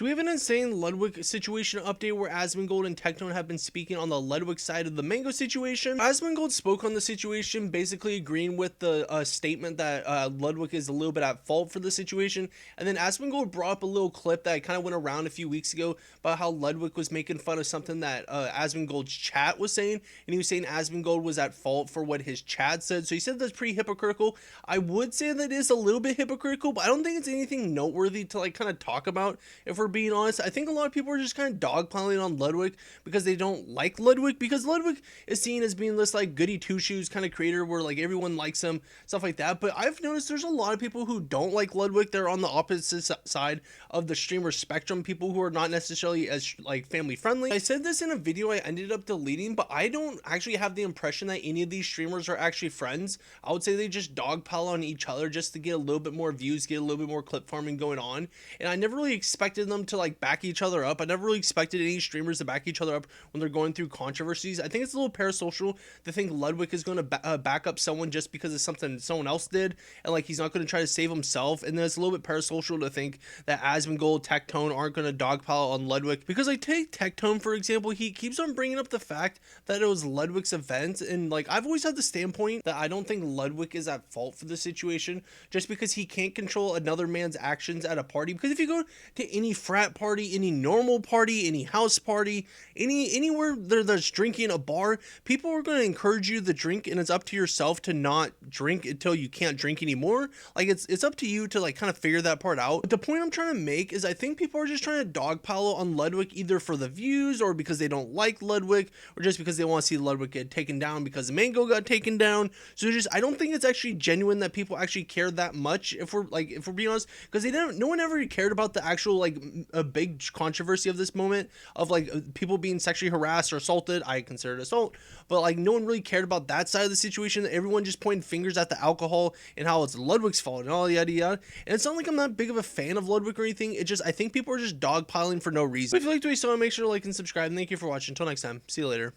Do we have an insane Ludwig situation update where Asmongold and Tectone have been speaking on the Ludwig side of the Mango situation? Asmongold spoke on the situation, basically agreeing with the statement that Ludwig is a little bit at fault for the situation. And then Asmongold brought up a little clip that kind of went around a few weeks ago about how Ludwig was making fun of something that Asmongold's chat was saying. And he was saying Asmongold was at fault for what his chat said. So he said that's pretty hypocritical. I would say that is a little bit hypocritical, but I don't think it's anything noteworthy to like kind of talk about if we're being honest. I think a lot of people are just kind of dogpiling on Ludwig because they don't like Ludwig, because Ludwig is seen as being this like goody two shoes kind of creator where like everyone likes him, stuff like that. But I've noticed there's a lot of people who don't like Ludwig. They're on the opposite side of the streamer spectrum, people who are not necessarily as like family friendly. I said this in a video I ended up deleting, but I don't actually have the impression that any of these streamers are actually friends. I would say they just dogpile on each other just to get a little bit more views, get a little bit more clip farming going on. And I never really expected them to like back each other up. I never really expected any streamers to back each other up when they're going through controversies. I think it's a little parasocial to think Ludwig is going to back up someone just because of something someone else did, and like he's not going to try to save himself. And then it's a little bit parasocial to think that Asmongold, Tectone aren't going to dogpile on Ludwig, because like take Tectone for example, he keeps on bringing up the fact that it was Ludwig's event, and like I've always had the standpoint that I don't think Ludwig is at fault for the situation just because he can't control another man's actions at a party. Because if you go to any frat party, any normal party, any house party, anywhere there's drinking, a bar, people are going to encourage you to drink, and it's up to yourself to not drink until you can't drink anymore. Like it's up to you to like kind of figure that part out. But the point I'm trying to make is I think people are just trying to dogpile on Ludwig either for the views, or because they don't like Ludwig, or just because they want to see Ludwig get taken down because Mango got taken down. So just I don't think it's actually genuine that people actually care that much, if we're being honest, because no one ever cared about the actual like a big controversy of this moment of like people being sexually harassed or assaulted. I consider it assault, but like no one really cared about that side of the situation. Everyone just pointed fingers at the alcohol and how it's Ludwig's fault and all yada yada. And it's not like I'm not big of a fan of Ludwig or anything. It just I think people are just dogpiling for no reason. If you liked what you saw, make sure to like and subscribe. And thank you for watching. Until next time, see you later.